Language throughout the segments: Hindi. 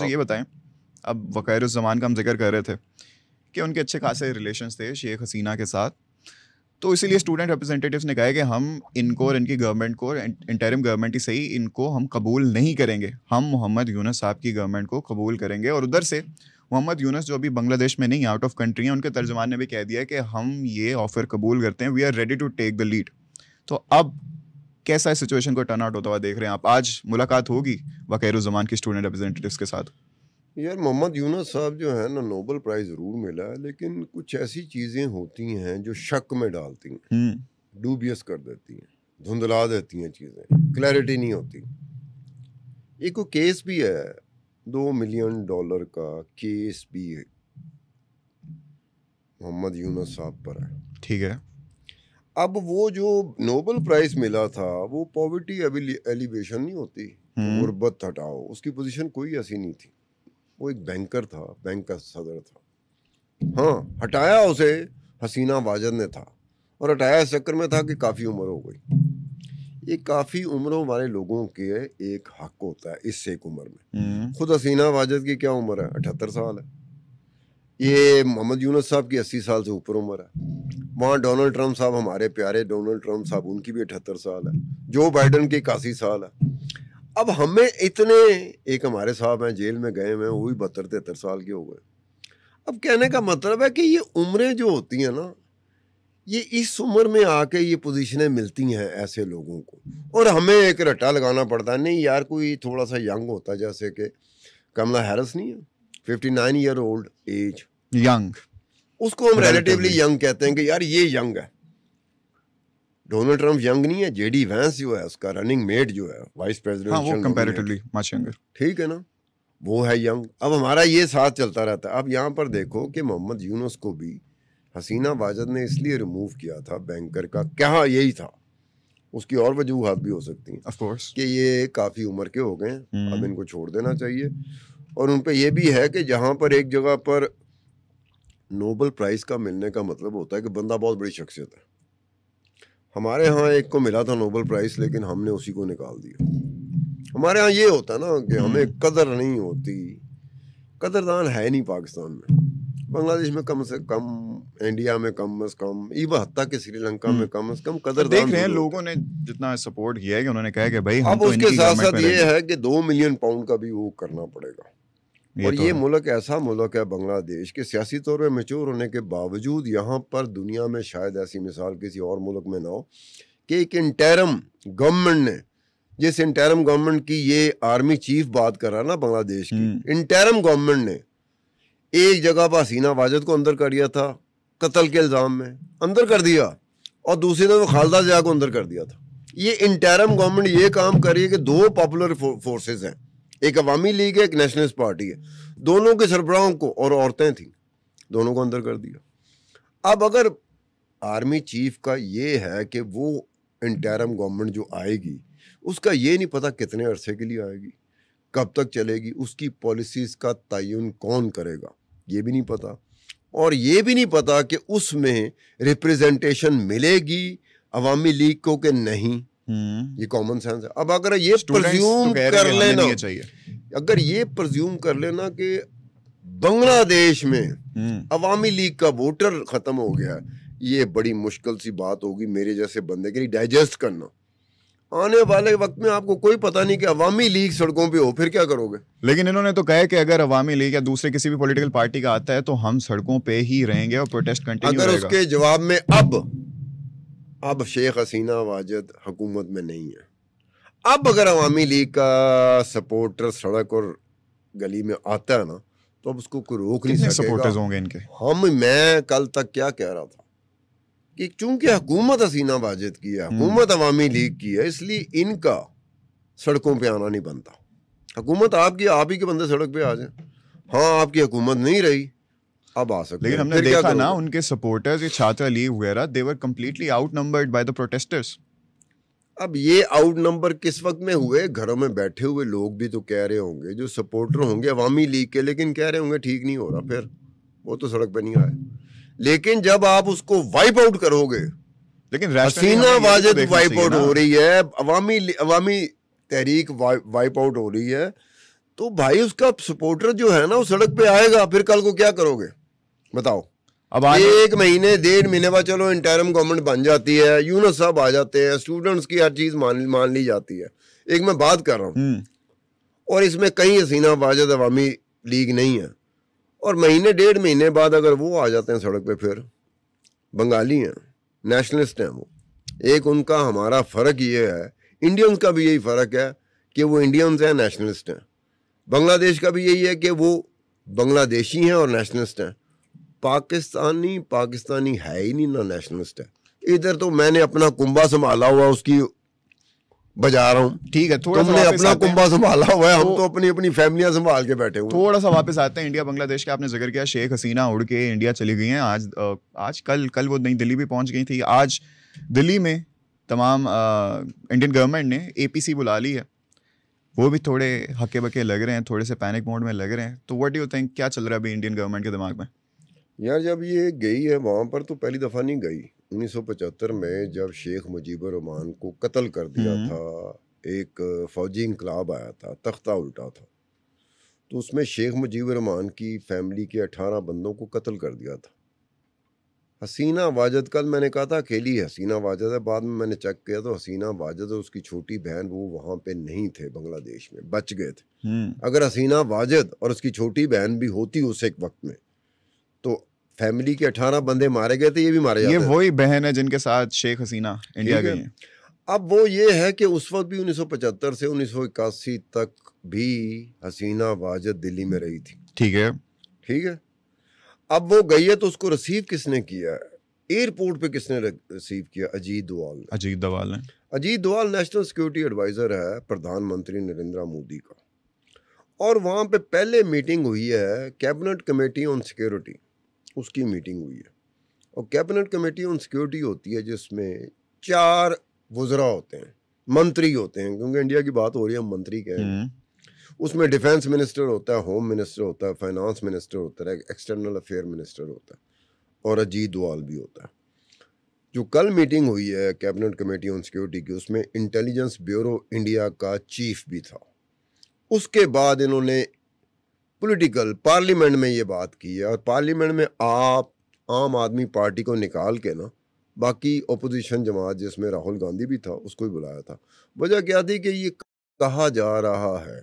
तो ये बताएं, अब वक़ारुज़्ज़मान का हम जिक्र कर रहे थे कि उनके अच्छे खासे रिलेशंस थे शेख हसीना के साथ, तो इसीलिए स्टूडेंट रिप्रेजेंटेटिव्स ने कहा है कि हम इनको और इनकी गवर्नमेंट को, इंटरिम गवर्नमेंट ही सही, इनको हम कबूल नहीं करेंगे, हम मोहम्मद यूनुस साहब की गवर्नमेंट को कबूल करेंगे। और उधर से मोहम्मद यूनुस जो अभी बांग्लादेश में नहीं, आउट ऑफ कंट्री हैं, उनके तर्जुमान ने भी कह दिया है कि हम ये ऑफ़र कबूल करते हैं, we are ready to take the lead. तो अब कैसा इस सिचुएशन को टर्न आउट होता हुआ देख रहे हैं आप? आज मुलाकात होगी वक़ारुज़्ज़मान की स्टूडेंट रिप्रेजेंटेटिव्स के साथ? यार मोहम्मद यूनुस साहब जो है ना, नोबेल प्राइज़ ज़रूर मिला है, लेकिन कुछ ऐसी चीज़ें होती हैं जो शक में डालती हैं, डूबियस कर देती हैं, धुंधला देती हैं चीज़ें, क्लैरिटी नहीं होती। एक वो केस भी है, $2 मिलियन का केस भी है, मोहम्मद यूनुस साहब पर है। ठीक है। अब वो जो नोबेल प्राइज़ मिला था वो पॉवर्टी एलिवेशन नहीं होती, गुर्बत हटाओ, उसकी पोजीशन कोई ऐसी नहीं थी। वो एक बैंकर था, बैंक का सदर था। हाँ, हटाया उसे हसीना वाजद ने था, और हटाया इस चक्कर में था कि काफ़ी उम्र हो गई। ये काफ़ी उम्रों वाले लोगों के एक हक होता है इससे एक उम्र में। खुद हसीना वाजद की क्या उम्र है? 78 साल है। ये मोहम्मद यूनुस साहब की 80 साल से ऊपर उम्र है। वहाँ डोनाल्ड ट्रंप साहब, हमारे प्यारे डोनाल्ड ट्रंप साहब, उनकी भी 78 साल है। जो बाइडन की 81 साल है। अब हमें इतने, एक हमारे साहब हैं जेल में गए हुए, वो भी 72-73 साल के हो गए। अब कहने का मतलब है कि ये उम्रें जो होती हैं ना, ये इस उम्र में आके ये पोजीशनें मिलती हैं ऐसे लोगों को, और हमें एक रट्टा लगाना पड़ता है। नहीं यार, कोई थोड़ा सा यंग होता है, जैसे कि कमला हैरिस नहीं है, 59 ईयर ओल्ड एज, यंग, उसको हम रिलेटिवली यंग कहते हैं कि यार ये यंग है। डोनाल्ड ट्रंप यंग नहीं है, जेडी वैंस जो है उसका रनिंग मेट जो है वाइस प्रेसिडेंट, वो कंपैरेटिवली मच यंगर, ठीक है ना, वो है यंग। अब हमारा ये साथ चलता रहता है। अब यहाँ पर देखो कि मोहम्मद यूनुस को भी हसीना वाजद ने इसलिए रिमूव किया था बैंकर का, क्या यही था? उसकी और वजूहात भी हो सकती हैं ऑफ कोर्स, कि ये काफ़ी उम्र के हो गए हैं, अब इनको छोड़ देना चाहिए। और उन पर यह भी है कि जहाँ पर एक जगह पर नोबेल प्राइज़ का मिलने का मतलब होता है कि बंदा बहुत बड़ी शख्सियत है। हमारे यहाँ एक को मिला था नोबेल प्राइज़, लेकिन हमने उसी को निकाल दिया। हमारे यहाँ ये होता है ना कि हमें कदर नहीं होती, कदरदान है नहीं पाकिस्तान में। बांग्लादेश में कम से कम, इंडिया में कम से कम, इवन हत्ता के श्रीलंका में कम से कम कदरदान देख रहे हैं। लोगों ने जितना सपोर्ट किया है कि उन्होंने कहा कि भाई हम अब तो उसके साथ साथ ये है कि 2 मिलियन पाउंड का भी वो करना पड़ेगा। और ये मुल्क ऐसा मुल्क है बांग्लादेश के, सियासी तौर पर मैच्योर होने के बावजूद यहाँ पर दुनिया में शायद ऐसी मिसाल किसी और मुल्क में ना हो कि एक इंटरिम गवर्नमेंट ने, जिस इंटरिम गवर्नमेंट की ये आर्मी चीफ बात कर रहा है ना बांग्लादेश की, इंटरिम गवर्नमेंट ने एक जगह पर हसीना वाजद को अंदर कर दिया था, कत्ल के इल्ज़ाम में अंदर कर दिया, और दूसरी तरफ खालदा जिया को अंदर कर दिया था। ये इंटरिम गवर्नमेंट ये काम कर रही है कि 2 पॉपुलर फोर्सेस हैं, एक अवामी लीग है, एक नेशनलिस्ट पार्टी है, दोनों के सरबराहों को, और औरतें थी, दोनों को अंदर कर दिया। अब अगर आर्मी चीफ का ये है कि वो इंटरिम गवर्नमेंट जो आएगी उसका ये नहीं पता कितने अरसे के लिए आएगी, कब तक चलेगी, उसकी पॉलिसीज़ का तयन कौन करेगा ये भी नहीं पता, और ये भी नहीं पता कि उसमें रिप्रेजेंटेशन मिलेगी अवामी लीग को कि नहीं। ये कॉमन सेंस है। अब अगर ये प्रज्यूम कर लेना, अगर ये प्रज्यूम कर लेना कि बांग्लादेश में अवामी लीग का वोटर खत्म हो गया, ये बड़ी मुश्किल सी बात होगी मेरे जैसे बंदे के लिए डाइजेस्ट करना। आने वाले वक्त में आपको कोई पता नहीं कि अवामी लीग सड़कों पे हो, फिर क्या करोगे? लेकिन इन्होंने तो कहा है कि अगर अवामी लीग या दूसरे किसी भी पॉलिटिकल पार्टी का आता है तो हम सड़कों पे ही रहेंगे और प्रोटेस्ट कंटिन्यू अगर रहेगा। उसके जवाब में अब शेख हसीना वाजद हुकूमत में नहीं है, अब अगर अवामी लीग का सपोर्टर सड़क और गली में आता है ना, तो अब उसको कोई रोक नहीं सकेगा। सपोर्टर्स होंगे इनके? मैं कल तक क्या कह रहा था कि चूंकि हुकूमत हसीना वाजिद की है, हुकूमत अवामी लीग की है, इसलिए इनका सड़कों पे आना नहीं बनता। हुकूमत आपकी, आप ही के बंदे सड़क पे आ जाए। हाँ, आपकी हुकूमत नहीं रही, अब आ सकते। लेकिन हमने देखा ना उनके सपोर्टर्स, ये छात्र लीग वगैरह, they were completely outnumbered by the protesters. अब ये आउट नंबर किस वक्त में हुए? घरों में बैठे हुए लोग भी तो कह रहे होंगे, जो सपोर्टर होंगे अवामी लीग के, लेकिन कह रहे होंगे ठीक नहीं हो रहा, फिर वो तो सड़क पे नहीं आए। लेकिन जब आप उसको वाइप आउट करोगे, लेकिन हसीना वाजिद वाइप आउट हो रही है, अवामी तहरीक वाइप आउट हो रही है, तो भाई उसका सपोर्टर जो है ना वो सड़क पे आएगा, फिर कल को क्या करोगे बताओ। अब एक महीने 1.5 महीने बाद चलो इंटरिम गवर्नमेंट बन जाती है, यूनुस साहब आ जाते हैं, स्टूडेंट्स की हर चीज मान ली जाती है। एक मैं बात कर रहा हूँ, और इसमें कहीं हसीना वाजिद अवामी लीग नहीं है, और महीने 1.5 महीने बाद अगर वो आ जाते हैं सड़क पे, फिर बंगाली हैं, नेशनलिस्ट हैं वो। एक उनका हमारा फ़र्क ये है, इंडियंस का भी यही फ़र्क है कि वो इंडियंस हैं, नेशनलिस्ट हैं। बांग्लादेश का भी यही है कि वो बांग्लादेशी हैं और नेशनलिस्ट हैं। पाकिस्तानी है ही नहीं, ना नेशनलिस्ट है। इधर तो मैंने अपना कुंबा संभाला हुआ, उसकी बजा रहा हूँ। ठीक है, थोड़ा तुमने अपना कुंबा संभाला हुआ है, हम तो अपनी फैमिलियां संभाल के बैठे हुए। थोड़ा सा वापस आते हैं इंडिया बांग्लादेश के। आपने जिक्र किया शेख हसीना उड़ के इंडिया चली गई हैं। आज कल वो नई दिल्ली भी पहुंच गई थी। आज दिल्ली में तमाम इंडियन गवर्नमेंट ने APC बुला ली है। वो भी थोड़े हक्के बक्के लग रहे हैं, थोड़े से पैनिक मोड में लग रहे हैं। तो व्हाट डू यू थिंक, क्या चल रहा है अभी इंडियन गवर्नमेंट के दिमाग में? यार जब ये गई है वहाँ पर तो पहली दफ़ा नहीं गई। 1975 में जब शेख मुजीबुर रहमान को कत्ल कर दिया था, एक फ़ौजी इंकलाब आया था, तख्ता उल्टा था, तो उसमें शेख मुजीबुर रहमान की फैमिली के 18 बंदों को कत्ल कर दिया था। हसीना वाजिद, कल मैंने कहा था अकेली हसीना वाजिद है, बाद में मैंने चेक किया तो हसीना वाजिद और उसकी छोटी बहन वो वहाँ पे नहीं थे, बांग्लादेश में बच गए थे। अगर हसीना वाजिद और उसकी छोटी बहन भी होती उस एक वक्त में, तो फैमिली के 18 बंदे मारे गए थे, ये भी मारे जाते। ये वही बहन है जिनके साथ शेख हसीना इंडिया गई है। अब वो ये है कि उस वक्त भी 1975 से 1981 तक भी हसीना वाजिद दिल्ली में रही थी। ठीक है। अब वो गई है तो उसको रिसीव किसने किया है? एयरपोर्ट पे किसने रिसीव किया? अजीत डोवाल ने। Ajit Doval national security adviser है प्रधानमंत्री नरेंद्र मोदी का, और वहाँ पे पहले मीटिंग हुई है कैबिनेट कमेटी ऑन सिक्योरिटी, उसकी मीटिंग हुई है। और कैबिनेट कमेटी ऑन सिक्योरिटी होती है जिसमें 4 वज़रा होते हैं, मंत्री होते हैं, क्योंकि इंडिया की बात हो रही है, हम मंत्री कहें। उसमें डिफेंस मिनिस्टर होता है, होम मिनिस्टर होता है, फाइनेंस मिनिस्टर होता है, एक्सटर्नल अफेयर मिनिस्टर होता है, और अजीत डोवाल भी होता है। जो कल मीटिंग हुई है कैबिनेट कमेटी ऑन सिक्योरिटी की, उसमें इंटेलिजेंस ब्यूरो इंडिया का चीफ भी था। उसके बाद इन्होंने पॉलिटिकल पार्लियामेंट में ये बात की है, और पार्लियामेंट में आप आम आदमी पार्टी को निकाल के ना बाकी ओपोजिशन जमात जिसमें राहुल गांधी भी था उसको भी बुलाया था। वजह क्या थी कि ये कहा जा रहा है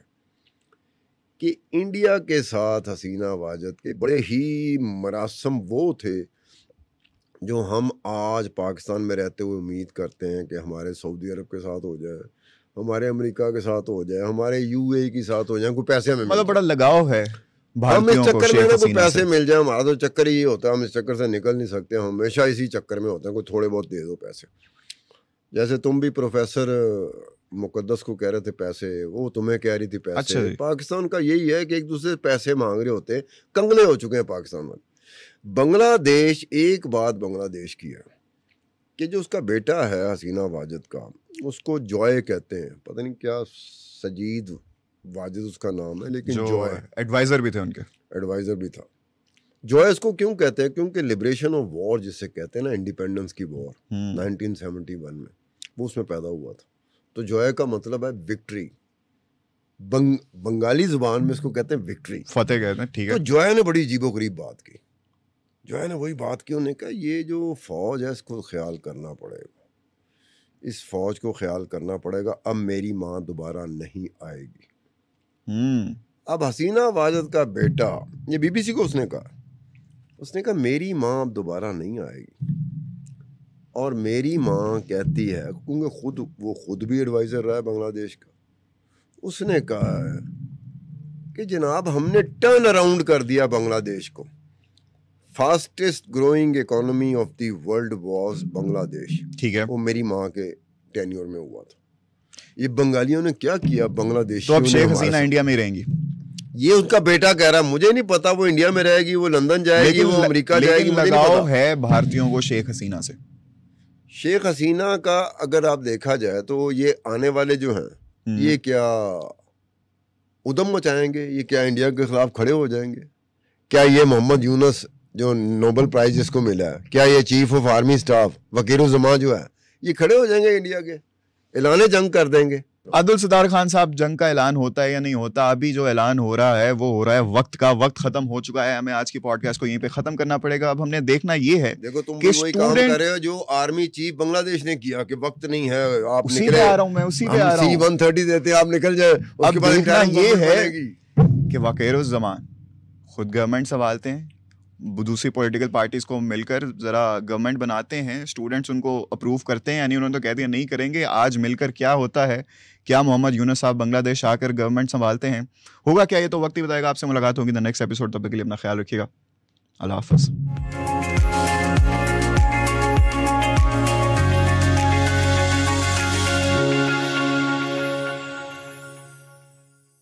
कि इंडिया के साथ हसीना वाजिद के बड़े ही मरासम वो थे जो हम आज पाकिस्तान में रहते हुए उम्मीद करते हैं कि हमारे सऊदी अरब के साथ हो जाए, हमारे अमेरिका के साथ हो जाए, हमारे UAE के साथ हो जाए, कोई पैसे हमें मतलब बड़ा लगाव है हम इस चक्कर में ना, कोई पैसे मिल जाए। हमारा तो चक्कर ही होता है, हम इस चक्कर से निकल नहीं सकते, हम हमेशा इसी चक्कर में होते हैं, कोई थोड़े बहुत दे दो पैसे। जैसे तुम भी प्रोफेसर मुकद्दस को कह रहे थे पैसे, वो तुम्हें कह रही थी पैसे। अच्छा, पाकिस्तान का यही है कि एक दूसरे से पैसे मांग रहे होते हैं, कंगले हो चुके हैं पाकिस्तान में। बांग्लादेश, एक बात बांग्लादेश की है कि जो उसका बेटा है हसीना वाजिद का, उसको जॉय कहते हैं, पता नहीं क्या, सजीद वाजिद उसका नाम है, लेकिन जॉय एडवाइजर भी थे, उनके एडवाइजर भी था। जॉय इसको क्यों कहते हैं? क्योंकि लिबरेशन ऑफ वॉर जिसे कहते हैं ना, इंडिपेंडेंस की वॉर 1971 में, वो उसमें पैदा हुआ था। तो जॉय का मतलब है विक्ट्री, बंगाली जुबान में इसको कहते हैं विक्ट्री, फतेह कहते हैं। ठीक है। तो जॉय ने बड़ी अजीबोगरीब बात की। जॉय ने वही बात की, उन्होंने कहा ये जो फौज है इसको ख्याल करना पड़ेगा, इस फौज को ख्याल करना पड़ेगा, अब मेरी माँ दोबारा नहीं आएगी। अब हसीना वाजिद का बेटा, ये BBC को उसने कहा मेरी माँ अब दोबारा नहीं आएगी, और मेरी माँ कहती है, क्योंकि वो खुद भी एडवाइजर रहा है बांग्लादेश का, उसने कहा है कि जनाब हमने टर्न अराउंड कर दिया बांग्लादेश को, fastest growing economy of the world was Bangladesh. ठीक है। वो मेरी माँ के टेन्योर में हुआ था। ये बंगालियों ने क्या किया बांग्लादेश? तो अब शेख हसीना इंडिया में रहेंगी, ये उसका बेटा कह रहा है। मुझे नहीं पता वो इंडिया में रहेगी, वो लंदन जाएगी, वो अमेरिका जाएगी, मुझे नहीं पता है भारतीयों को शेख हसीना से। शेख हसीना का अगर आप देखा जाए तो ये आने वाले जो हैं, ये क्या उदम मचाएंगे? ये क्या इंडिया के खिलाफ खड़े हो जाएंगे? क्या ये मोहम्मद यूनुस जो नोबेल प्राइज जिसको मिला है, क्या ये चीफ ऑफ आर्मी स्टाफ वकीरुज़्ज़मान जो है, ये खड़े हो जाएंगे इंडिया के, ऐलान जंग कर देंगे? अब्दुल सत्तार खान साहब, जंग का ऐलान होता है या नहीं होता? अभी जो ऐलान हो रहा है वो हो रहा है वक्त का, वक्त खत्म हो चुका है। हमें आज की पॉडकास्ट को यहीं पे खत्म करना पड़ेगा। अब हमने देखना ये है, देखो तुम भी वही काम कर रहे हो जो आर्मी चीफ बांग्लादेश ने किया कि वक्त नहीं है, आप उसी निकले, पे आ रहा हूं मैं, उसी पे आ रहा हूं। C-130 देते आप निकल जाए। अब देखना ये है कि वकील-उज़्ज़मान खुद गवर्नमेंट संभालते हैं, दूसरी पॉलिटिकल पार्टीज को मिलकर जरा गवर्नमेंट बनाते हैं, स्टूडेंट्स उनको अप्रूव करते हैं, यानी उन्होंने तो कह दिया नहीं करेंगे। आज मिलकर क्या होता है, क्या मोहम्मद यूनुस साहब बांग्लादेश आकर गवर्नमेंट संभालते हैं, होगा क्या, ये तो वक्त ही बताएगा। आपसे मुलाकात होगी द नेक्स्ट एपिसोड, तब तक के लिए अपना ख्याल रखिएगा। अल्लाह हाफ़िज़।